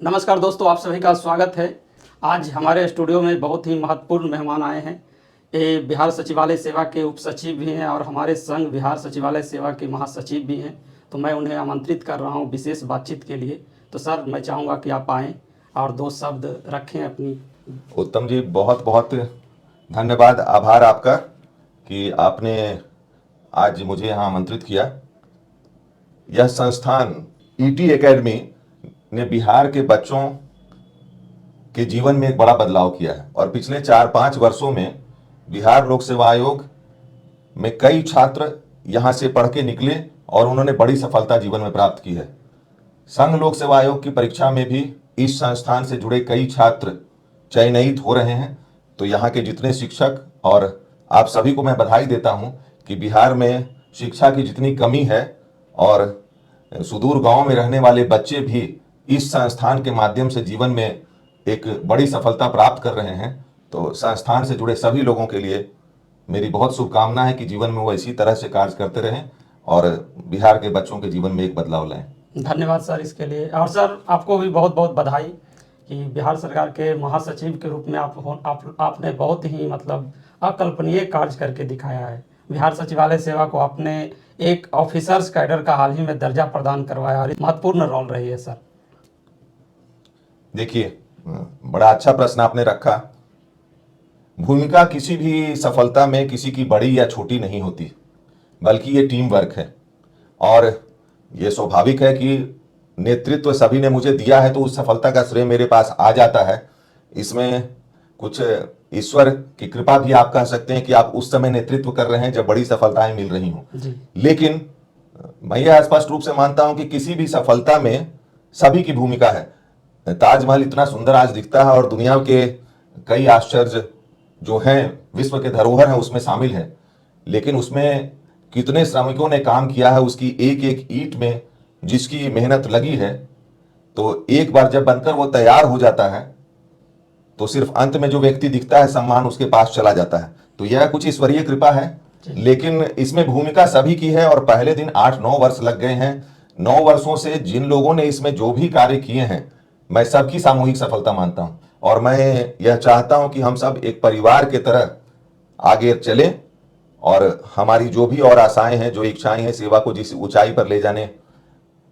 नमस्कार दोस्तों, आप सभी का स्वागत है। आज हमारे स्टूडियो में बहुत ही महत्वपूर्ण मेहमान आए हैं। ये बिहार सचिवालय सेवा के उप सचिव भी हैं और हमारे संघ बिहार सचिवालय सेवा के महासचिव भी हैं। तो मैं उन्हें आमंत्रित कर रहा हूं विशेष बातचीत के लिए। तो सर, मैं चाहूँगा कि आप आएँ और दो शब्द रखें अपनी। उत्तम जी, बहुत बहुत धन्यवाद, आभार आपका कि आपने आज मुझे यहाँ आमंत्रित किया। यह संस्थान ईटी एकेडमी ने बिहार के बच्चों के जीवन में एक बड़ा बदलाव किया है और पिछले 4-5 वर्षों में बिहार लोक सेवा आयोग में कई छात्र यहाँ से पढ़ के निकले और उन्होंने बड़ी सफलता जीवन में प्राप्त की है। संघ लोक सेवा आयोग की परीक्षा में भी इस संस्थान से जुड़े कई छात्र चयनित हो रहे हैं। तो यहाँ के जितने शिक्षक और आप सभी को मैं बधाई देता हूँ कि बिहार में शिक्षा की जितनी कमी है और सुदूर गांव में रहने वाले बच्चे भी इस संस्थान के माध्यम से जीवन में एक बड़ी सफलता प्राप्त कर रहे हैं। तो संस्थान से जुड़े सभी लोगों के लिए मेरी बहुत शुभकामना है कि जीवन में वो इसी तरह से कार्य करते रहें और बिहार के बच्चों के जीवन में एक बदलाव लाएं। धन्यवाद सर इसके लिए। और सर, आपको भी बहुत बहुत बधाई कि बिहार सरकार के महासचिव के रूप में आपने बहुत ही अकल्पनीय कार्य करके दिखाया है। बिहार सचिवालय सेवा को आपने एक ऑफिसर्स कैडर का हाल ही में दर्जा प्रदान करवाया और महत्वपूर्ण रोल रही है सर। देखिए, बड़ा अच्छा प्रश्न आपने रखा। भूमिका किसी भी सफलता में किसी की बड़ी या छोटी नहीं होती, बल्कि ये टीम वर्क है और ये स्वाभाविक है कि नेतृत्व सभी ने मुझे दिया है तो उस सफलता का श्रेय मेरे पास आ जाता है। इसमें कुछ ईश्वर की कृपा भी आप कह सकते हैं कि आप उस समय नेतृत्व कर रहे हैं जब बड़ी सफलताएं मिल रही हों। लेकिन मैं यह स्पष्ट रूप से मानता हूं कि किसी भी सफलता में सभी की भूमिका है। ताजमहल इतना सुंदर आज दिखता है और दुनिया के कई आश्चर्य जो हैं, विश्व के धरोहर हैं, उसमें शामिल है। लेकिन उसमें कितने श्रमिकों ने काम किया है, उसकी एक एक ईंट में जिसकी मेहनत लगी है, तो एक बार जब बनकर वो तैयार हो जाता है तो सिर्फ अंत में जो व्यक्ति दिखता है, सम्मान उसके पास चला जाता है। तो यह कुछ ईश्वरीय कृपा है, लेकिन इसमें भूमिका सभी की है। और पहले दिन 8-9 वर्ष लग गए हैं। 9 वर्षों से जिन लोगों ने इसमें जो भी कार्य किए हैं, मैं सबकी सामूहिक सफलता मानता हूं और मैं यह चाहता हूं कि हम सब एक परिवार के तरह आगे चलें और हमारी जो भी और आशाएं हैं, जो इच्छाएं हैं, सेवा को जिस ऊंचाई पर ले जाने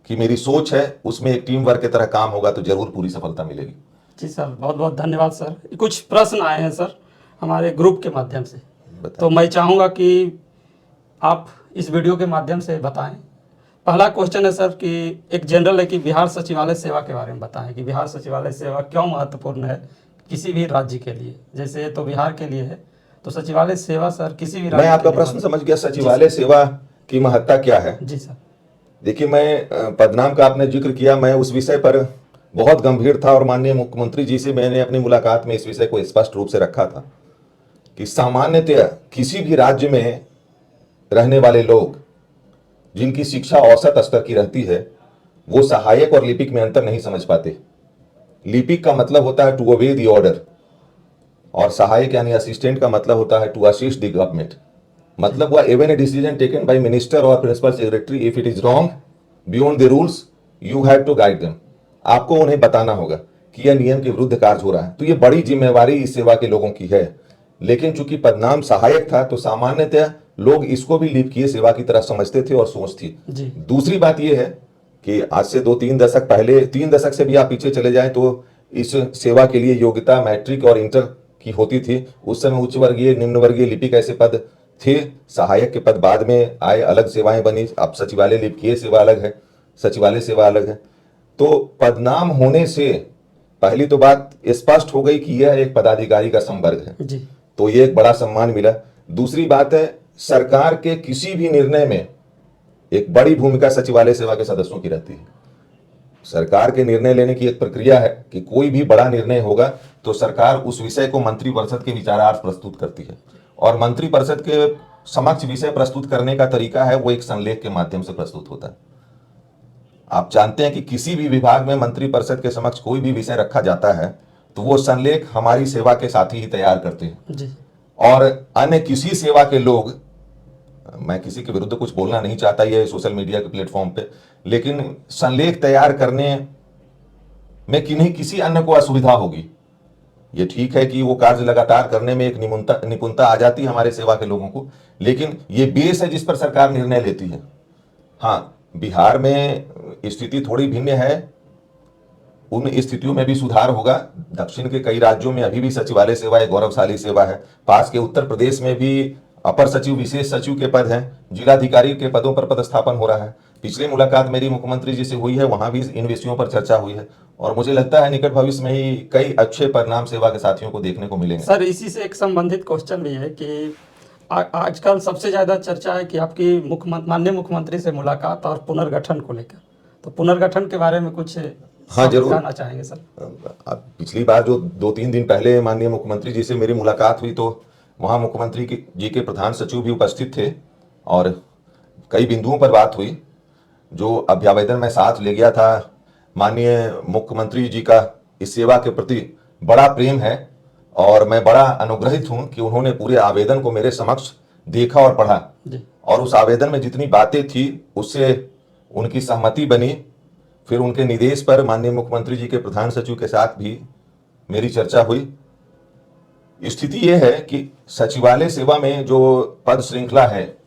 की मेरी सोच है, उसमें एक टीम वर्क की तरह काम होगा तो जरूर पूरी सफलता मिलेगी। जी सर, बहुत बहुत धन्यवाद सर। कुछ प्रश्न आए हैं सर हमारे ग्रुप के माध्यम से, तो मैं चाहूँगा कि आप इस वीडियो के माध्यम से बताएं। पहला क्वेश्चन है सर कि एक जनरल है कि बिहार सचिवालय सेवा के बारे में बताएं कि बिहार सचिवालय सेवा क्यों महत्वपूर्ण है किसी भी राज्य के लिए। जैसे तो बिहार के लिए है, तो सचिवालय सेवा सर किसी भी राज्य। मैं आपका प्रश्न समझ गया, सचिवालय सेवा की महत्ता क्या है। जी सर। देखिए, मैं पदनाम का आपने जिक्र किया, मैं उस विषय पर बहुत गंभीर था और माननीय मुख्यमंत्री जी से मैंने अपनी मुलाकात में इस विषय को स्पष्ट रूप से रखा था कि सामान्यतः किसी भी राज्य में रहने वाले लोग जिनकी शिक्षा औसत स्तर की रहती है, वो सहायक और लिपिक में अंतर नहीं समझ पाते। लिपिक का मतलब होता है टू ओबे द ऑर्डर और सहायक यानी असिस्टेंट का मतलब होता है टू असिस्ट द गवर्नमेंट। मतलब वह even a decision taken by minister और principal secretary, if it is wrong beyond the rules, you have to guide them. आपको उन्हें बताना होगा कि यह नियम के विरुद्ध कार्य हो रहा है। तो ये बड़ी जिम्मेवारी इस सेवा के लोगों की है। लेकिन चूंकि पदनाम सहायक था तो सामान्यतः लोग इसको भी लिपिकीय सेवा की तरह समझते थे और सोच थी। दूसरी बात यह है कि आज से 2-3 दशक पहले, 3 दशक से भी आप पीछे चले जाएं तो इस सेवा के लिए योग्यता मैट्रिक और इंटर की होती थी। उस समय उच्च वर्गीय, निम्न वर्गीय लिपिक ऐसे पद थे। सहायक के पद बाद में आए, अलग सेवाएं बनी। अब सचिवालय लिपिकीय सेवा अलग है, सचिवालय सेवा अलग है। तो पदनाम होने से पहली तो बात स्पष्ट हो गई कि यह एक पदाधिकारी का संवर्ग है, तो यह एक बड़ा सम्मान मिला। दूसरी बात है, सरकार के किसी भी निर्णय में एक बड़ी भूमिका सचिवालय सेवा के सदस्यों की रहती है। सरकार के निर्णय लेने की एक प्रक्रिया है कि कोई भी बड़ा निर्णय होगा तो सरकार उस विषय को मंत्रिपरिषद के विचारार्थ प्रस्तुत करती है और मंत्रिपरिषद के समक्ष विषय प्रस्तुत करने का तरीका है वो एक संलेख के माध्यम से प्रस्तुत होता है। आप जानते हैं कि किसी भी विभाग में मंत्रिपरिषद के समक्ष कोई भी विषय रखा जाता है तो वो संलेख हमारी सेवा के साथी ही तैयार करते हैं और अन्य किसी सेवा के लोग, मैं किसी के विरुद्ध कुछ बोलना नहीं चाहता ये सोशल मीडिया के प्लेटफॉर्म पे, लेकिन संलेख तैयार करने में किन्हीं किसी अन्य को असुविधा होगी। ये ठीक है कि वो कार्य लगातार करने में एक निपुणता आ जाती है हमारे सेवा के लोगों को, लेकिन ये बेस है जिस पर सरकार निर्णय लेती है। हाँ, बिहार में स्थिति थोड़ी भिन्न है, उन स्थितियों में भी सुधार होगा। दक्षिण के कई राज्यों में अभी भी सचिवालय सेवा एक गौरवशाली सेवा है। पास के उत्तर प्रदेश में भी अपर सचिव, विशेष सचिव के पद हैं, जिलाधिकारी के पदों पर पदस्थापन हो रहा है। पिछली मुलाकात मेरी मुख्यमंत्री जी से हुई है, वहां भी इन विषयों पर चर्चा हुई है और मुझे लगता है निकट भविष्य में ही कई अच्छे परिणाम सेवा के साथियों को देखने को मिलेंगे। सर इसी से एक संबंधित क्वेश्चन भी है कि आजकल सबसे ज्यादा चर्चा है कि आपकी माननीय मुख्यमंत्री से मुलाकात और पुनर्गठन को लेकर, तो पुनर्गठन के बारे में कुछ हाँ जरूर जानना चाहेंगे सर। पिछली बार जो 2-3 दिन पहले माननीय मुख्यमंत्री जी से मेरी मुलाकात हुई तो वहाँ मुख्यमंत्री जी के प्रधान सचिव भी उपस्थित थे और कई बिंदुओं पर बात हुई। जो अभ्यावेदन में साथ ले गया था, माननीय मुख्यमंत्री जी का इस सेवा के प्रति बड़ा प्रेम है और मैं बड़ा अनुग्रहित हूं कि उन्होंने पूरे आवेदन को मेरे समक्ष देखा और पढ़ा और उस आवेदन में जितनी बातें थी उससे उनकी सहमति बनी। फिर उनके निर्देश पर माननीय मुख्यमंत्री जी के प्रधान सचिव के साथ भी मेरी चर्चा हुई। स्थिति यह है कि सचिवालय सेवा में जो पद श्रृंखला है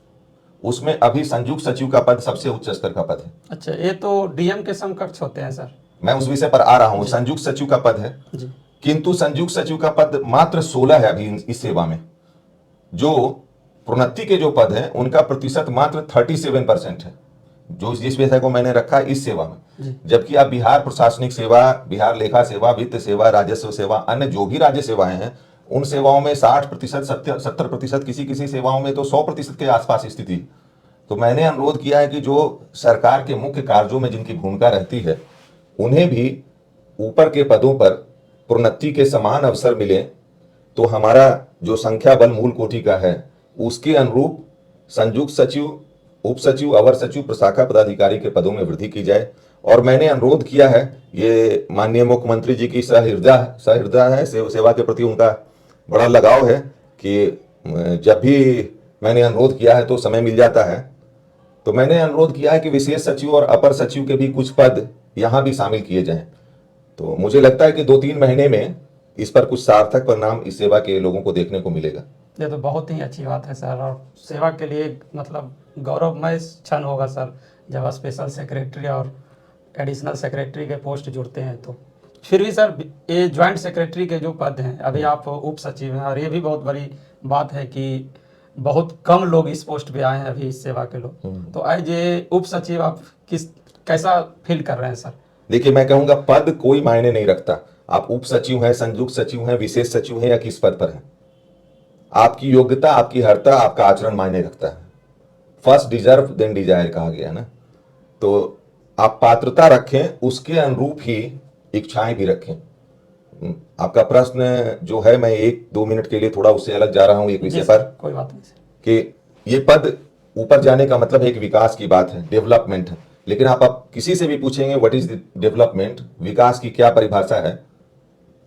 उसमें अभी संयुक्त सचिव का पद सबसे उच्च स्तर का पद है। अच्छा, ये तो डीएम के समकक्ष होते हैं सर। मैं उस विषय पर आ रहा हूं। संयुक्त सचिव का पद है जी। किंतु संयुक्त सचिव का पद मात्र 16 है अभी इस सेवा में। जो प्रोन्नति के जो पद हैं उनका प्रतिशत मात्र 37% है जो जिस विषय को मैंने रखा इस सेवा में। जबकि आप बिहार प्रशासनिक सेवा, बिहार लेखा सेवा, वित्त सेवा, राजस्व सेवा, अन्य जो भी राज्य सेवाएं हैं उन सेवाओं में 60%, 70%, किसी किसी सेवाओं में तो 100% के आसपास स्थिति। तो मैंने अनुरोध किया है कि जो सरकार के मुख्य कार्यों में जिनकी भूमिका रहती है उन्हें भी ऊपर के पदों पर प्रोन्नति के समान अवसर मिले, तो हमारा जो संख्या बल मूल कोटि का है उसके अनुरूप संयुक्त सचिव, उप सचिव, अवर सचिव, प्रशाखा पदाधिकारी के पदों में वृद्धि की जाए। और मैंने अनुरोध किया है, ये माननीय मुख्यमंत्री जी की सहृदय है, सेवा के प्रति उनका बड़ा लगाव है कि जब भी मैंने अनुरोध किया है तो समय मिल जाता है। तो मैंने अनुरोध किया है कि विशेष सचिव और अपर सचिव के भी कुछ पद यहाँ भी शामिल किए जाएं। तो मुझे लगता है कि 2-3 महीने में इस पर कुछ सार्थक परिणाम इस सेवा के लोगों को देखने को मिलेगा। ये तो बहुत ही अच्छी बात है सर, और सेवा के लिए मतलब गौरवमय क्षण होगा सर जब स्पेशल सेक्रेटरी और एडिशनल सेक्रेटरी के पोस्ट जुड़ते हैं। तो फिर भी सर ये ज्वाइंट सेक्रेटरी के जो पद हैं, अभी आप उप सचिव हैं और ये भी बहुत बड़ी बात है कि बहुत कम लोग इस पोस्ट पे आए हैं अभी इस सेवा के लोग। तो एज ए उप सचिव आप कैसा फील कर रहे हैं सर? देखिए, मैं कहूंगा पद कोई मायने नहीं रखता। आप उप सचिव हैं, संयुक्त सचिव हैं, विशेष सचिव हैं या किस पद पर हैं, आपकी योग्यता, आपकी अर्हता, आपका आचरण मायने रखता है। फर्स्ट डिजर्व देन डिजायर कहा गया है ना। तो आप पात्रता रखें, उसके अनुरूप ही इच्छाएं भी रखें। आपका प्रश्न जो है, मैं 1-2 मिनट के लिए थोड़ा उससे अलग जा रहा हूं एक विषय पर। कोई बात नहीं सर। कि ये पद ऊपर जाने का मतलब एक विकास की बात है, डेवलपमेंट है। लेकिन आप किसी से भी पूछेंगे व्हाट इज द डेवलपमेंट, विकास की क्या परिभाषा है,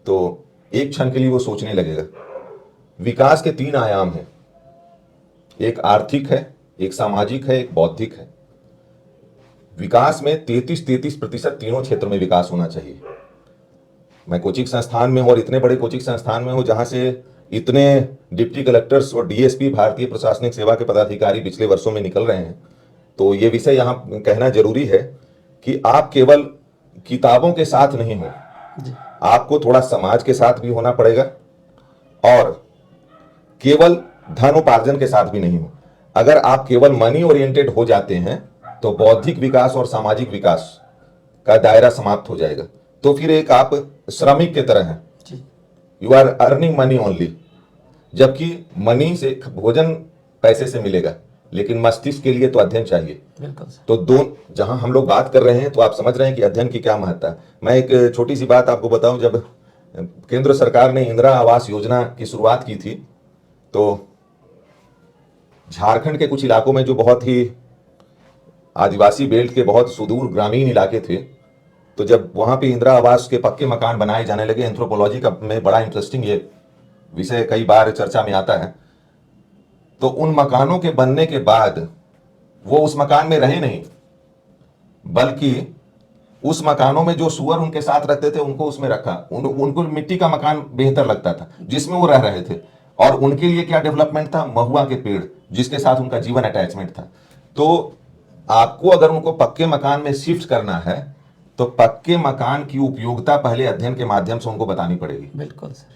तो एक क्षण के लिए वो सोचने लगेगा। विकास के 3 आयाम हैं, एक आर्थिक है, एक सामाजिक है, एक बौद्धिक है। विकास में 33% तीनों क्षेत्र में विकास होना चाहिए। मैं कोचिंग संस्थान में हूं और इतने बड़े कोचिंग संस्थान में हूं जहां से इतने डिप्टी कलेक्टर्स और डीएसपी, भारतीय प्रशासनिक सेवा के पदाधिकारी पिछले वर्षों में निकल रहे हैं। तो ये विषय यहाँ कहना जरूरी है कि आप केवल किताबों के साथ नहीं हो, आपको थोड़ा समाज के साथ भी होना पड़ेगा और केवल धनोपार्जन के साथ भी नहीं हो। अगर आप केवल मनी ओरिएंटेड हो जाते हैं तो बौद्धिक विकास और सामाजिक विकास का दायरा समाप्त हो जाएगा। तो फिर एक आप श्रमिक के तरह हैं, you are earning money only. जबकि मनी से, भोजन पैसे से मिलेगा, लेकिन मस्तिष्क के लिए तो अध्ययन चाहिए। तो जहां हम लोग बात कर रहे हैं तो आप समझ रहे हैं कि अध्ययन की क्या महत्ता है। मैं एक छोटी सी बात आपको बताऊं, जब केंद्र सरकार ने इंदिरा आवास योजना की शुरुआत की थी तो झारखंड के कुछ इलाकों में जो बहुत ही आदिवासी बेल्ट के बहुत सुदूर ग्रामीण इलाके थे, तो जब वहां पे इंदिरा आवास के पक्के मकान बनाए जाने लगे, एंथ्रोपोलॉजी का में बड़ा इंटरेस्टिंग ये विषय कई बार चर्चा में आता है, तो उन मकानों के बनने के बाद वो उस मकान में रहे नहीं, बल्कि उस मकानों में जो सुअर उनके साथ रहते थे उनको उसमें रखा। उनको मिट्टी का मकान बेहतर लगता था जिसमें वो रह रहे थे, और उनके लिए क्या डेवलपमेंट था, महुआ के पेड़ जिसके साथ उनका जीवन अटैचमेंट था। तो आपको अगर उनको पक्के मकान में शिफ्ट करना है तो पक्के मकान की उपयोगिता पहले अध्ययन के माध्यम से उनको बतानी पड़ेगी। बिल्कुल सर।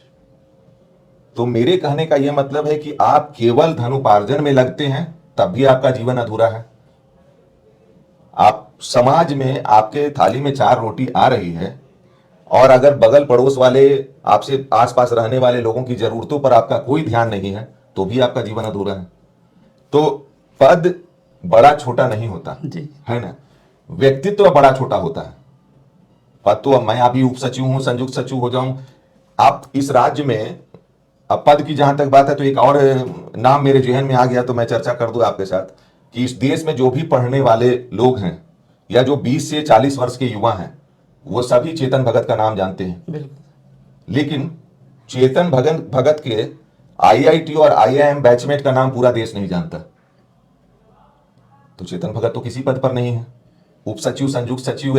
तो मेरे कहने का यह मतलब है कि आप केवल धनोपार्जन में लगते हैं तब भी आपका जीवन अधूरा है। आप समाज में आपके थाली में 4 रोटी आ रही है और अगर बगल पड़ोस वाले आपसे आसपास रहने वाले लोगों की जरूरतों पर आपका कोई ध्यान नहीं है तो भी आपका जीवन अधूरा है। तो पद बड़ा छोटा नहीं होता जी। है ना, व्यक्तित्व बड़ा छोटा होता है। पद तो अब मैं अभी उप सचिव हूं, संयुक्त सचिव हो जाऊं, आप इस राज्य में, अब पद की जहां तक बात है तो एक और नाम मेरे जहन में आ गया तो मैं चर्चा कर दूं आपके साथ कि इस देश में जो भी पढ़ने वाले लोग हैं या जो 20 से 40 वर्ष के युवा हैं वो सभी चेतन भगत का नाम जानते हैं। बिल्कुल। लेकिन चेतन भगत के आईआईटी और आईआईएम बैचमेट का नाम पूरा देश नहीं जानता। तो चेतन भगत तो किसी पद पर नहीं है, उप सचिव, संयुक्त सचिव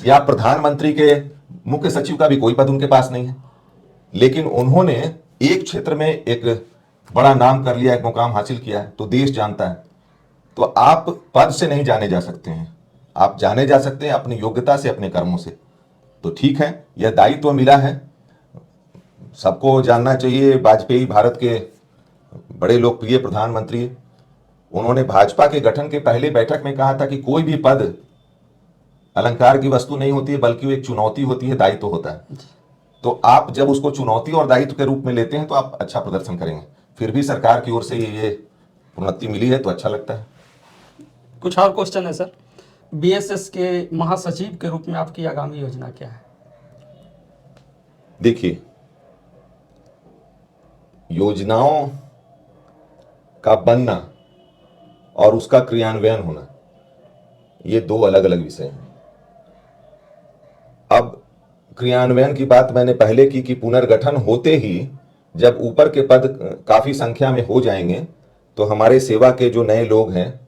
या प्रधानमंत्री के मुख्य सचिव का भी कोई पद उनके पास नहीं है। लेकिन उन्होंने एक क्षेत्र में एक बड़ा नाम कर लिया, एक मुकाम हासिल किया है तो देश जानता है। तो आप पद से नहीं जाने जा सकते हैं, आप जाने जा सकते हैं अपनी योग्यता से, अपने कर्मों से। तो ठीक है, यह दायित्व मिला है, सबको जानना चाहिए। वाजपेयी भारत के बड़े लोकप्रिय प्रधानमंत्री, उन्होंने भाजपा के गठन के पहले बैठक में कहा था कि कोई भी पद अलंकार की वस्तु नहीं होती है बल्कि वो एक चुनौती होती है, दायित्व होता है। तो आप जब उसको चुनौती और दायित्व के रूप में लेते हैं तो आप अच्छा प्रदर्शन करेंगे। फिर भी सरकार की ओर से ये उन्नति मिली है तो अच्छा लगता है। कुछ और क्वेश्चन है सर, बीएसएस के महासचिव के रूप में आपकी आगामी योजना क्या है? देखिए, योजनाओं का बनना और उसका क्रियान्वयन होना ये 2 अलग अलग विषय हैं। अब क्रियान्वयन की बात मैंने पहले की कि पुनर्गठन होते ही जब ऊपर के पद काफी संख्या में हो जाएंगे तो हमारे सेवा के जो नए लोग हैं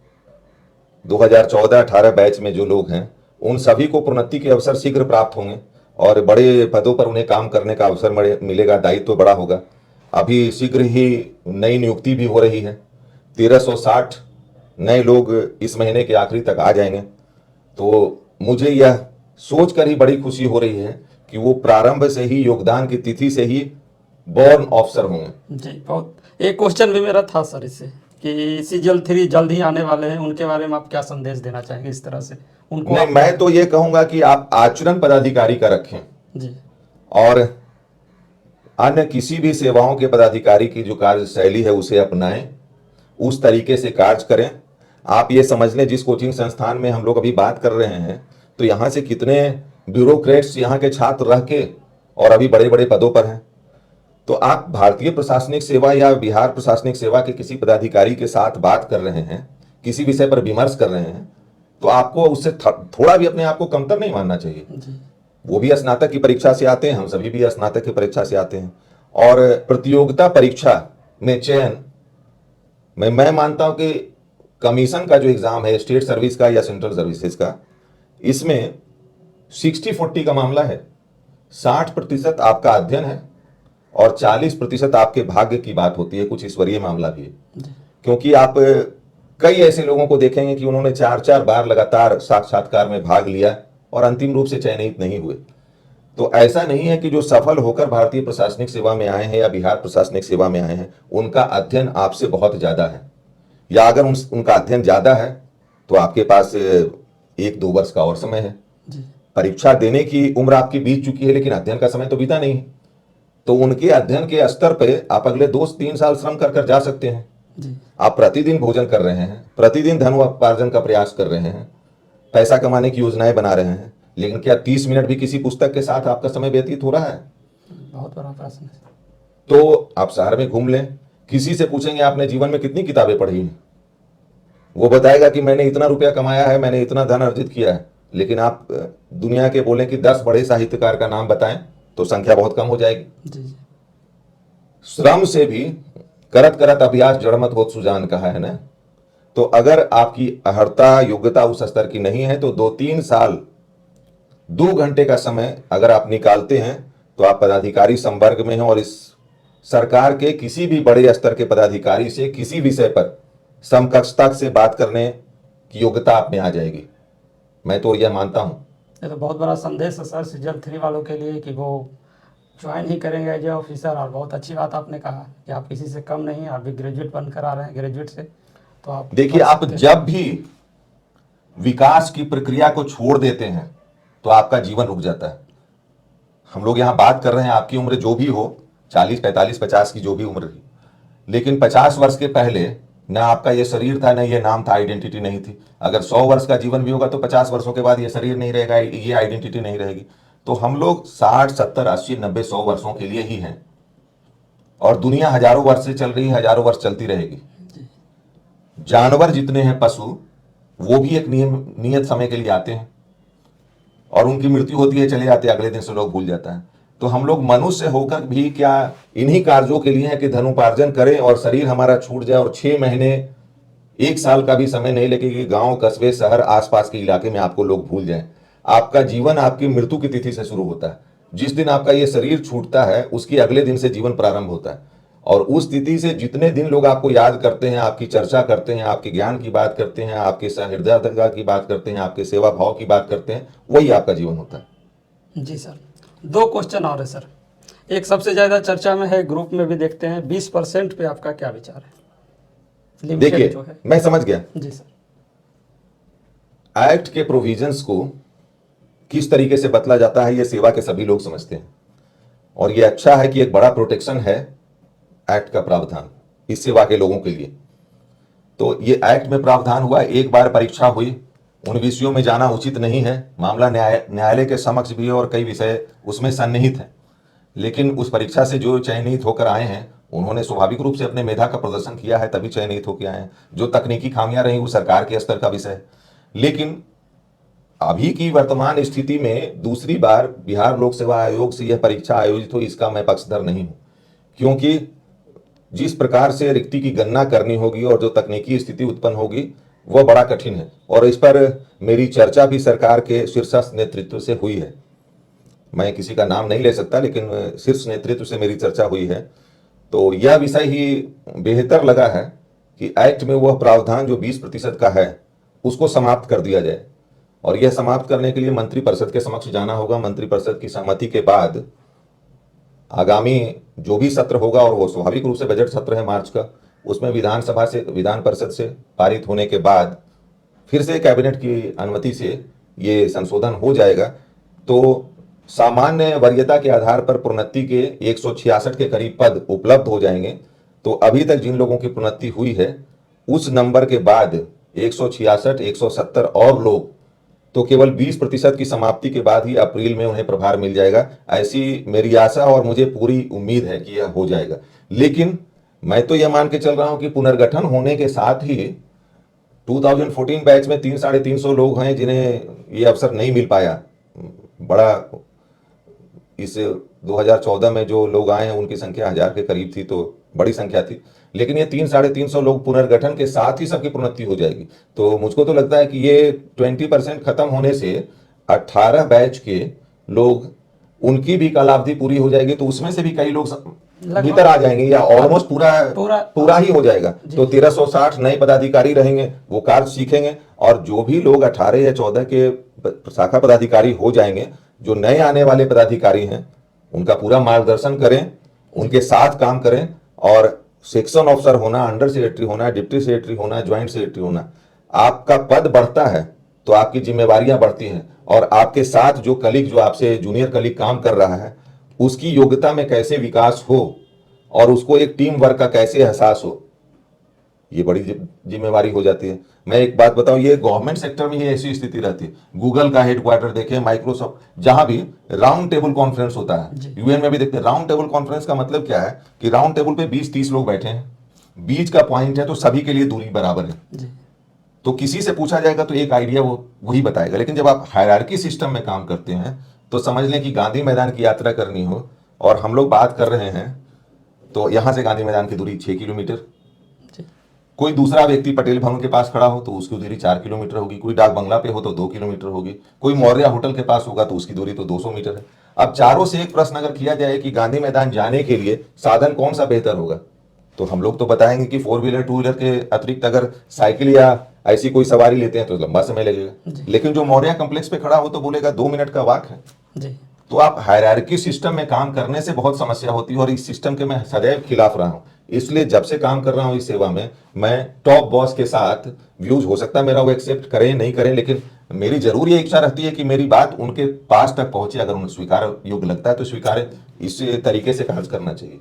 2014-18 बैच में जो लोग हैं उन सभी को प्रोन्नति के अवसर शीघ्र प्राप्त होंगे और बड़े पदों पर उन्हें काम करने का अवसर मिलेगा, दायित्व बड़ा होगा। अभी शीघ्र ही नई नियुक्ति भी हो रही है, 1360 नए लोग इस महीने के आखिरी तक आ जाएंगे। तो मुझे यह सोचकर ही बड़ी खुशी हो रही है कि वो प्रारंभ से ही, योगदान की तिथि से ही बॉर्न ऑफिसर होंगे। जी, बहुत। एक क्वेश्चन भी मेरा था सर इससे कि सीजल 3 जल्द ही आने वाले हैं, उनके बारे में आप क्या संदेश देना चाहेंगे इस तरह से उनको? नहीं, मैं तो ये कहूंगा कि आप आचरण पदाधिकारी का रखें जी, और अन्य किसी भी सेवाओं के पदाधिकारी की जो कार्यशैली है उसे अपनाएं, उस तरीके से कार्य करें। आप ये समझ लें, जिस कोचिंग संस्थान में हम लोग अभी बात कर रहे हैं तो यहाँ से कितने ब्यूरोक्रेट्स यहाँ के छात्र रह के और अभी बड़े बड़े पदों पर हैं। तो आप भारतीय प्रशासनिक सेवा या बिहार प्रशासनिक सेवा के किसी पदाधिकारी के साथ बात कर रहे हैं, किसी विषय पर विमर्श कर रहे हैं, तो आपको उससे थोड़ा भी अपने आप को कमतर नहीं मानना चाहिए। जी। वो भी स्नातक की परीक्षा से आते हैं, हम सभी भी स्नातक की परीक्षा से आते हैं। और प्रतियोगिता परीक्षा में चयन में मैं मानता हूं कि कमीशन का जो एग्जाम है, स्टेट सर्विस का या सेंट्रल सर्विसेज का, इसमें 60-40 का मामला है। 60% आपका अध्ययन है और 40% आपके भाग्य की बात होती है, कुछ ईश्वरीय मामला भी है। क्योंकि आप कई ऐसे लोगों को देखेंगे कि उन्होंने 4-4 बार लगातार साक्षात्कार में भाग लिया और अंतिम रूप से चयनित नहीं हुए। तो ऐसा नहीं है कि जो सफल होकर भारतीय प्रशासनिक सेवा में आए हैं या बिहार प्रशासनिक सेवा में आए हैं उनका अध्ययन आपसे बहुत ज्यादा है, या अगर उनका अध्ययन ज्यादा है तो आपके पास 1-2 वर्ष का और समय है। परीक्षा देने की उम्र आपकी बीत चुकी है लेकिन अध्ययन का समय तो बीता नहीं है। तो उनके अध्ययन के स्तर पे आप अगले 2-3 साल श्रम कर जा सकते हैं। आप प्रतिदिन भोजन कर रहे हैं, प्रतिदिन धन उपार्जन का प्रयास कर रहे हैं, पैसा कमाने की योजनाएं बना रहे हैं, लेकिन क्या 30 मिनट भी किसी पुस्तक के साथ आपका समय व्यतीत हो रहा है? बहुत बड़ा प्रश्न है। तो आप शहर में घूम लें, किसी से पूछेंगे आपने जीवन में कितनी किताबें पढ़ी हैं, वो बताएगा कि मैंने इतना रुपया कमाया है, मैंने इतना धन अर्जित किया है। लेकिन आप दुनिया के बोलें कि 10 बड़े साहित्यकार का नाम बताएं तो संख्या बहुत कम हो जाएगी। श्रम से भी करत करत अभ्यास जड़मत होत सुजान कहा है ना। तो अगर आपकी अर्हता, योग्यता उस स्तर की नहीं है तो 2-3 साल 2 घंटे का समय अगर आप निकालते हैं तो आप पदाधिकारी संवर्ग में हैं और इस सरकार के किसी भी बड़े स्तर के पदाधिकारी से किसी विषय पर समकक्षता से बात करने की योग्यता आप में आ जाएगी। मैं तो यह मानता हूं। ये तो बहुत बड़ा संदेश है सर सीजन 3 वालों के लिए कि वो ज्वाइन ही करेंगे एज ए ऑफिसर। और बहुत अच्छी बात आपने कहा कि आप किसी से कम नहीं, आप भी ग्रेजुएट बनकर आ रहे हैं ग्रेजुएट से, तो आप देखिए, आप जब भी विकास की प्रक्रिया को छोड़ देते हैं तो आपका जीवन रुक जाता है। हम लोग यहां बात कर रहे हैं, आपकी उम्र जो भी हो, 40, 45, 50 की जो भी उम्र थी, लेकिन 50 वर्ष के पहले ना आपका ये शरीर था, ना ये नाम था, आइडेंटिटी नहीं थी। अगर 100 वर्ष का जीवन भी होगा तो 50 वर्षों के बाद ये शरीर नहीं रहेगा, ये आइडेंटिटी नहीं रहेगी। तो हम लोग 60, 70, 80, 90, 100 वर्षों के लिए ही हैं और दुनिया हजारों वर्ष से चल रही है, हजारों वर्ष चलती रहेगी। जानवर जितने हैं, पशु, वो भी एक नियत समय के लिए आते हैं और उनकी मृत्यु होती है, चले जाते हैं, अगले दिन से लोग भूल जाता है। तो हम लोग मनुष्य होकर भी क्या इन्हीं कार्यों के लिए हैं कि धनोपार्जन करें और शरीर हमारा छूट जाए और 6 महीने 1 साल का भी समय नहीं लगे कि गांव, कस्बे, शहर, आसपास के इलाके में आपको लोग भूल जाएं। आपका जीवन आपकी मृत्यु की तिथि से शुरू होता है। जिस दिन आपका ये शरीर छूटता है उसके अगले दिन से जीवन प्रारंभ होता है और उस तिथि से जितने दिन लोग आपको याद करते हैं, आपकी चर्चा करते हैं, आपके ज्ञान की बात करते हैं, आपके सहृदयता की बात करते हैं, आपके सेवा भाव की बात करते हैं, वही आपका जीवन होता है। जी सर, 2 क्वेश्चन और है सर। एक सबसे ज़्यादा चर्चा में है, ग्रुप में भी देखते हैं, 20% पे आपका क्या विचार है? लिमिटेड देखिए, जो है। मैं समझ गया। जी सर। एक्ट के प्रोविजंस को किस तरीके से बदला जाता है ये सेवा के सभी लोग समझते हैं और ये अच्छा है कि एक बड़ा प्रोटेक्शन है एक्ट का प्रावधान इस सेवा के लोगों के लिए। तो ये एक्ट में प्रावधान हुआ, एक बार परीक्षा हुई, उन विषयों में जाना उचित नहीं है। मामला न्यायालय के समक्ष भी है और कई विषय उसमें सन्निहित हैं, लेकिन उस परीक्षा से जो चयनित होकर आए हैं उन्होंने स्वाभाविक रूप से अपने मेधा का प्रदर्शन किया है, तभी चयनित होकर आए हैं। जो तकनीकी खामियां रही वो सरकार के स्तर का विषय है। लेकिन अभी की वर्तमान स्थिति में दूसरी बार बिहार लोक सेवा आयोग से यह परीक्षा आयोजित हो, इसका मैं पक्षधर नहीं हूं, क्योंकि जिस प्रकार से रिक्ति की गणना करनी होगी और जो तकनीकी स्थिति उत्पन्न होगी वह बड़ा कठिन है और इस पर मेरी चर्चा भी सरकार के शीर्षस्थ नेतृत्व से हुई है। मैं किसी का नाम नहीं ले सकता, लेकिन शीर्ष नेतृत्व से मेरी चर्चा हुई है। तो यह विषय ही बेहतर लगा है कि एक्ट में वह प्रावधान जो 20% का है उसको समाप्त कर दिया जाए और यह समाप्त करने के लिए मंत्रिपरिषद के समक्ष जाना होगा। मंत्रिपरिषद की सहमति के बाद आगामी जो भी सत्र होगा, और वो स्वाभाविक रूप से बजट सत्र है मार्च का, उसमें विधानसभा से, विधान परिषद से पारित होने के बाद फिर से कैबिनेट की अनुमति से ये संशोधन हो जाएगा। तो सामान्य वरीयता के आधार पर प्रोन्नति के 166 के करीब पद उपलब्ध हो जाएंगे। तो अभी तक जिन लोगों की प्रोन्नति हुई है उस नंबर के बाद 166, 170 और लोग, तो केवल 20% की समाप्ति के बाद ही अप्रैल में उन्हें प्रभार मिल जाएगा। ऐसी मेरी आशा और मुझे पूरी उम्मीद है कि यह हो जाएगा। लेकिन मैं तो यह मान के चल रहा हूं कि पुनर्गठन होने के साथ ही 2014 बैच में 300-350 लोग हैं जिन्हें ये अवसर नहीं मिल पाया। बड़ा इस 2014 में जो लोग आए हैं उनकी संख्या 1000 के करीब थी, तो बड़ी संख्या थी। लेकिन ये 300-350 लोग पुनर्गठन के साथ ही सबकी प्रोन्नति हो जाएगी। तो मुझको तो लगता है कि ये 20% खत्म होने से 18 बैच के लोग, उनकी भी कालावधि पूरी हो जाएगी, तो उसमें से भी कई लोग भीतर आ जाएंगे या ऑलमोस्ट पूरा ही हो जाएगा। तो 1360 नए पदाधिकारी रहेंगे, वो कार्य सीखेंगे और जो भी लोग 18 या 14 के शाखा पदाधिकारी हो जाएंगे, जो नए आने वाले पदाधिकारी हैं उनका पूरा मार्गदर्शन करें, उनके साथ काम करें और सेक्शन ऑफिसर होना, अंडर सेक्रेटरी होना, डिप्टी सेक्रेटरी होना, ज्वाइंट सेक्रेटरी होना, आपका पद बढ़ता है तो आपकी जिम्मेवारियां बढ़ती हैं और आपके साथ जो कलीग, जो आपसे जूनियर कलीग काम कर रहा है, उसकी योग्यता में कैसे विकास हो और उसको एक टीम वर्क का कैसे एहसास हो, ये बड़ी जिम्मेवारी हो जाती है। मैं एक बात बताऊं, ये गवर्नमेंट सेक्टर में ही ऐसी स्थिति रहती है। गूगल का हेडक्वार्टर देखें, माइक्रोसॉफ्ट, जहां भी राउंड टेबल कॉन्फ्रेंस होता है, यूएन में भी देखते हैं। राउंड टेबल कॉन्फ्रेंस का मतलब क्या है कि राउंड टेबल पे 20-30 लोग बैठे हैं, बीच का पॉइंट है तो सभी के लिए दूरी बराबर है। तो किसी से पूछा जाएगा तो एक आइडिया वो वही बताएगा। लेकिन जब आप हायरार्की सिस्टम में काम करते हैं तो समझ लें कि गांधी मैदान की यात्रा करनी हो और हम लोग बात कर रहे हैं तो यहां से गांधी मैदान की दूरी 6 किलोमीटर, कोई दूसरा व्यक्ति पटेल भवन के पास खड़ा हो तो उसकी दूरी 4 किलोमीटर होगी, कोई डाक बंगला पे हो तो 2 किलोमीटर होगी, कोई मौर्य होटल के पास होगा तो उसकी दूरी तो 200 मीटर है। अब चारों से एक प्रश्न अगर किया जाए कि गांधी मैदान जाने के लिए साधन कौन सा बेहतर होगा, तो हम लोग तो बताएंगे कि 4 व्हीलर 2 व्हीलर के अतिरिक्त अगर साइकिल या ऐसी कोई सवारी लेते हैं तो लंबा समय लगेगा। लेकिन जो मौर्य कॉम्प्लेक्स पे खड़ा हो तो बोलेगा 2 मिनट का वॉक है। जी। तो आप हायरार्की सिस्टम में काम करने से बहुत समस्या होती है और इस सिस्टम के मैं सदैव खिलाफ रहा हूं। इसलिए जब से काम कर रहा हूं इस सेवा में, मैं टॉप बॉस के साथ व्यूज हो सकता है मेरा वो एक्सेप्ट करें नहीं करें, लेकिन मेरी जरूर ये इच्छा रहती है कि मेरी बात उनके पास तक पहुंचे। अगर उन्हें स्वीकार योग्य लगता है तो स्वीकारें। इस तरीके से कार्य करना चाहिए।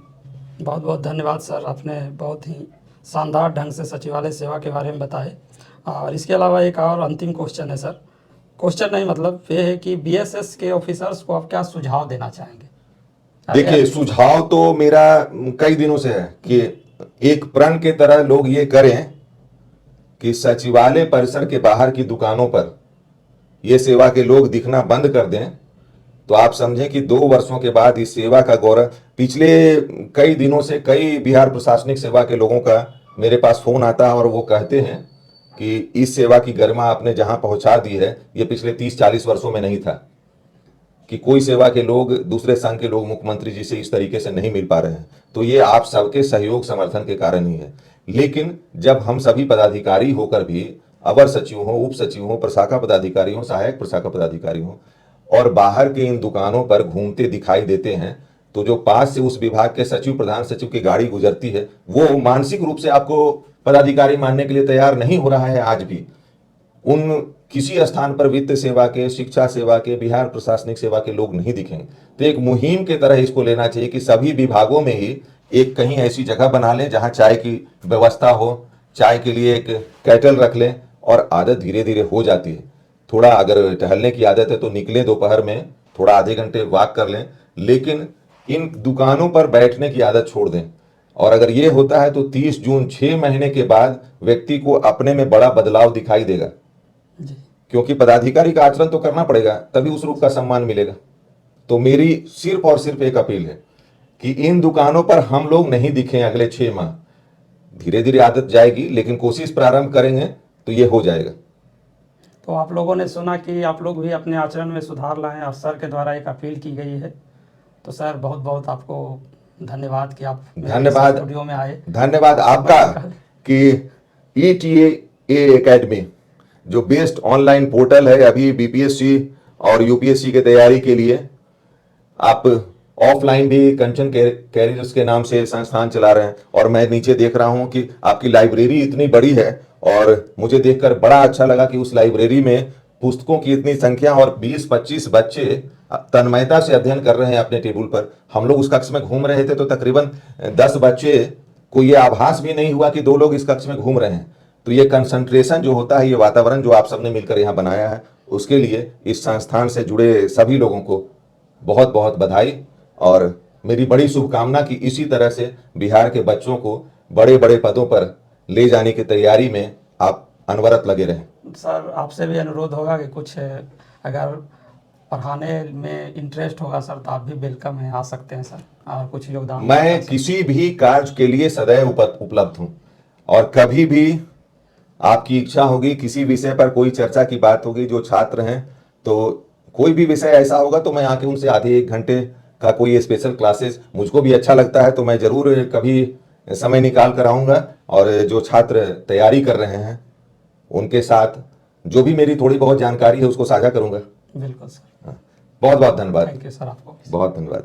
बहुत बहुत धन्यवाद सर, आपने बहुत ही शानदार ढंग से सचिवालय सेवा के बारे में बताए। और इसके अलावा एक और अंतिम क्वेश्चन है सर, क्वेश्चन नहीं मतलब ये है कि बीएसएस के ऑफिसर्स को आप क्या सुझाव देना चाहेंगे? देखिए, सुझाव तो मेरा कई दिनों से है कि एक प्रण के तरह लोग ये करें कि सचिवालय परिसर के बाहर की दुकानों पर ये सेवा के लोग दिखना बंद कर दें। तो आप समझें कि 2 वर्षों के बाद इस सेवा का गौरव, पिछले कई दिनों से कई बिहार प्रशासनिक सेवा के लोगों का मेरे पास फोन आता है और वो कहते हैं कि इस सेवा की गरिमा आपने जहां पहुंचा दी है ये पिछले 30-40 वर्षों में नहीं था, कि कोई सेवा के लोग, दूसरे संघ के लोग मुख्यमंत्री जी से इस तरीके से नहीं मिल पा रहे हैं। तो ये आप सबके सहयोग समर्थन के कारण ही है। लेकिन जब हम सभी पदाधिकारी होकर भी, अवर सचिव हो, उप सचिव हो, प्रशाखा पदाधिकारी हो, सहायक प्रशाखा पदाधिकारी हो, और बाहर के इन दुकानों पर घूमते दिखाई देते हैं, तो जो पास से उस विभाग के सचिव, प्रधान सचिव की गाड़ी गुजरती है, वो मानसिक रूप से आपको पदाधिकारी मानने के लिए तैयार नहीं हो रहा है आज भी। उन किसी स्थान पर वित्त सेवा के, शिक्षा सेवा के, बिहार प्रशासनिक सेवा के लोग नहीं दिखेंगे। तो एक मुहिम के तरह इसको लेना चाहिए कि सभी विभागों में ही एक कहीं ऐसी जगह बना लें जहां चाय की व्यवस्था हो, चाय के लिए एक कैटल रख लें, और आदत धीरे धीरे हो जाती है। थोड़ा अगर टहलने की आदत है तो निकलें दोपहर में, थोड़ा आधे घंटे वॉक कर लें, लेकिन इन दुकानों पर बैठने की आदत छोड़ दें। और अगर ये होता है तो 30 जून 6 महीने के बाद व्यक्ति को अपने में बड़ा बदलाव दिखाई देगा, क्योंकि पदाधिकारी का आचरण तो करना पड़ेगा, तभी उस रूप का सम्मान मिलेगा। तो मेरी सिर्फ और सिर्फ एक अपील है कि इन दुकानों पर हम लोग नहीं दिखें अगले 6 माह। धीरे धीरे आदत जाएगी, लेकिन कोशिश प्रारंभ करेंगे तो ये हो जाएगा। तो आप लोगों ने सुना कि आप लोग भी अपने आचरण में सुधार लाएं, और सर के द्वारा एक अपील की गई है। तो सर बहुत बहुत आपको धन्यवाद कि आप धन्यवाद स्टूडियो में आए। धन्यवाद आपका कि ETA एकेडमी जो बेस्ट ऑनलाइन पोर्टल है अभी बीपीएससी और यूपीएससी के तैयारी के लिए, आप ऑफलाइन भी कंचन कैरियर्स के नाम से संस्थान चला रहे हैं। और मैं नीचे देख रहा हूं कि आपकी लाइब्रेरी इतनी बड़ी है, और मुझे देखकर बड़ा अच्छा लगा कि उस लाइब्रेरी में पुस्तकों की इतनी संख्या, और 20-25 बच्चे तन्मयता से अध्ययन कर रहे हैं अपने टेबल पर। हम लोग उस कक्ष में घूम रहे थे तो तकरीबन 10 बच्चे को ये आभास भी नहीं हुआ कि 2 लोग इस कक्ष में घूम रहे हैं। तो ये कंसंट्रेशन जो होता है, ये वातावरण जो आप सबने मिलकर यहाँ बनाया है, उसके लिए इस संस्थान से जुड़े सभी लोगों को बहुत बहुत बधाई, और मेरी बड़ी शुभकामना कि इसी तरह से बिहार के बच्चों को बड़े बड़े पदों पर ले जाने की तैयारी में आप अनवरत लगे रहें। सर आपसे भी अनुरोध होगा कि कुछ अगर पढ़ाने में इंटरेस्ट होगा सर तो आप भी वेलकम है, आ सकते हैं सर, और कुछ योगदान। मैं किसी भी कार्य के लिए सदैव उपलब्ध हूं, और कभी भी आपकी इच्छा होगी, किसी विषय पर कोई चर्चा की बात होगी, जो छात्र हैं तो कोई भी विषय ऐसा होगा तो मैं आके उनसे आधे 1 घंटे का कोई स्पेशल क्लासेस, मुझको भी अच्छा लगता है तो मैं जरूर कभी समय निकाल कर आऊंगा, और जो छात्र तैयारी कर रहे हैं उनके साथ जो भी मेरी थोड़ी बहुत जानकारी है उसको साझा करूंगा। बिल्कुल सर। बहुत बहुत धन्यवाद। थैंक यू सर, आपको बहुत धन्यवाद।